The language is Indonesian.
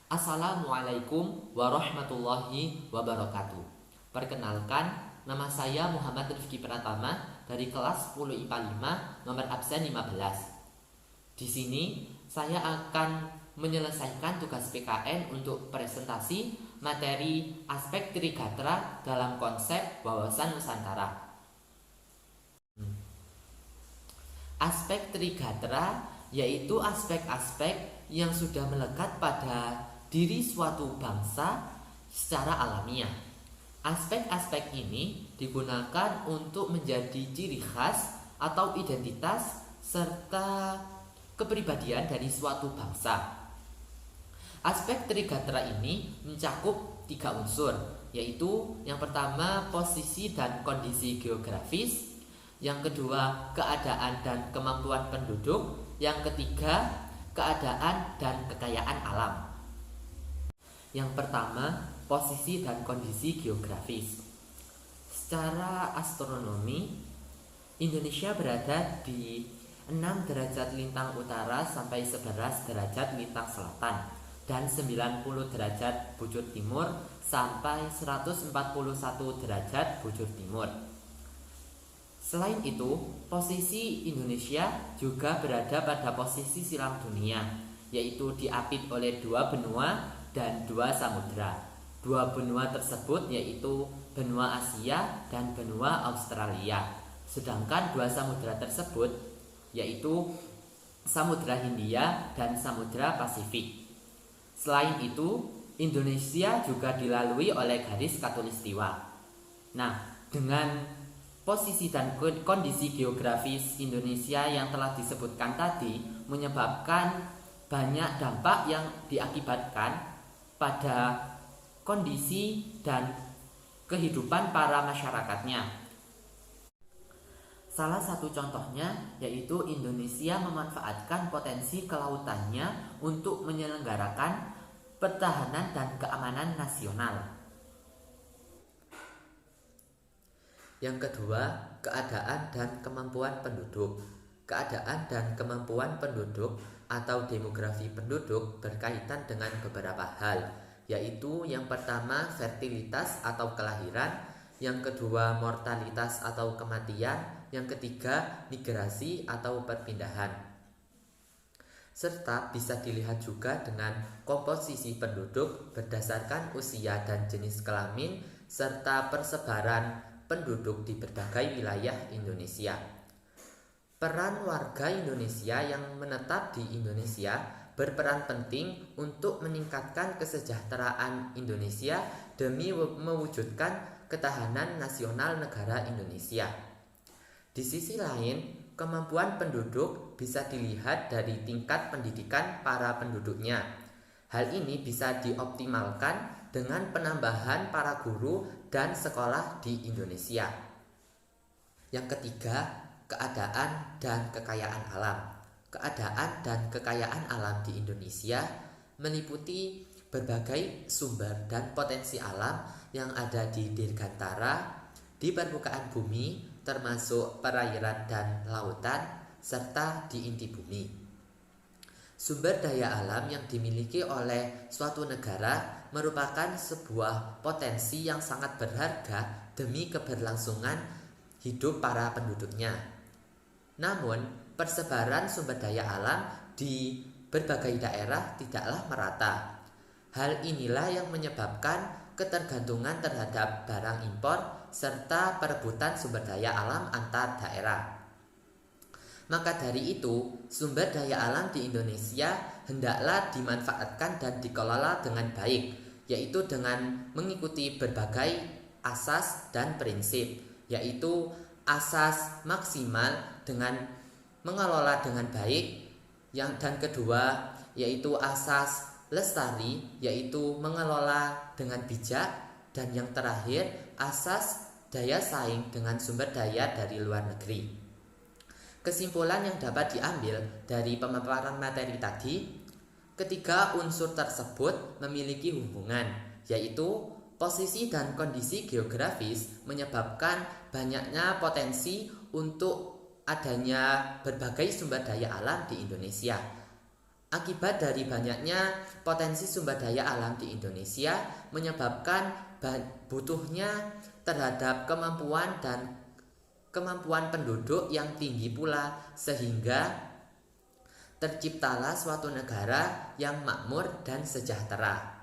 Assalamualaikum warahmatullahi wabarakatuh. Perkenalkan, nama saya Muhammad Rifki Pratama dari kelas 10 IPA 5 nomor absen 15. Di sini saya akan menyelesaikan tugas PKN untuk presentasi materi aspek Trigatra dalam konsep wawasan Nusantara. Aspek Trigatra yaitu aspek-aspek yang sudah melekat pada diri suatu bangsa secara alamiah. Aspek-aspek ini digunakan untuk menjadi ciri khas atau identitas serta kepribadian dari suatu bangsa. Aspek Trigatra ini mencakup 3 unsur, yaitu yang pertama posisi dan kondisi geografis, yang kedua keadaan dan kemampuan penduduk, yang ketiga keadaan dan kekayaan alam. Yang pertama, posisi dan kondisi geografis. Secara astronomi, Indonesia berada di 6 derajat lintang utara sampai 11 derajat lintang selatan dan 90 derajat bujur timur sampai 141 derajat bujur timur. Selain itu, posisi Indonesia juga berada pada posisi silang dunia, yaitu diapit oleh 2 benua dan 2 samudra. 2 benua tersebut yaitu benua Asia dan benua Australia. Sedangkan 2 samudra tersebut yaitu Samudra Hindia dan Samudra Pasifik. Selain itu, Indonesia juga dilalui oleh garis khatulistiwa. Nah, dengan posisi dan kondisi geografis Indonesia yang telah disebutkan tadi menyebabkan banyak dampak yang diakibatkan pada kondisi dan kehidupan para masyarakatnya. Salah satu contohnya yaitu Indonesia memanfaatkan potensi kelautannya untuk menyelenggarakan pertahanan dan keamanan nasional. Yang kedua, keadaan dan kemampuan penduduk. Keadaan dan kemampuan penduduk atau demografi penduduk berkaitan dengan beberapa hal, yaitu yang pertama fertilitas atau kelahiran, yang kedua mortalitas atau kematian, yang ketiga migrasi atau perpindahan. Serta bisa dilihat juga dengan komposisi penduduk berdasarkan usia dan jenis kelamin serta persebaran penduduk di berbagai wilayah Indonesia. Peran warga Indonesia yang menetap di Indonesia berperan penting untuk meningkatkan kesejahteraan Indonesia demi mewujudkan ketahanan nasional negara Indonesia. Di sisi lain, kemampuan penduduk bisa dilihat dari tingkat pendidikan para penduduknya. Hal ini bisa dioptimalkan dengan penambahan para guru dan sekolah di Indonesia. Yang ketiga, keadaan dan kekayaan alam. Keadaan dan kekayaan alam di Indonesia meliputi berbagai sumber dan potensi alam yang ada di dirgantara, di permukaan bumi, termasuk perairan dan lautan, serta di inti bumi. Sumber daya alam yang dimiliki oleh suatu negara merupakan sebuah potensi yang sangat berharga demi keberlangsungan hidup para penduduknya. Namun, persebaran sumber daya alam di berbagai daerah tidaklah merata. Hal inilah yang menyebabkan ketergantungan terhadap barang impor serta perebutan sumber daya alam antar daerah. Maka dari itu, sumber daya alam di Indonesia hendaklah dimanfaatkan dan dikelola dengan baik, yaitu dengan mengikuti berbagai asas dan prinsip, yaitu asas maksimal dengan mengelola dengan baik, dan kedua yaitu asas lestari, yaitu mengelola dengan bijak, dan yang terakhir asas daya saing dengan sumber daya dari luar negeri. Kesimpulan yang dapat diambil dari pemaparan materi tadi, ketiga unsur tersebut memiliki hubungan, yaitu posisi dan kondisi geografis menyebabkan banyaknya potensi untuk adanya berbagai sumber daya alam di Indonesia. Akibat dari banyaknya potensi sumber daya alam di Indonesia menyebabkan butuhnya terhadap kemampuan penduduk yang tinggi pula, sehingga terciptalah suatu negara yang makmur dan sejahtera.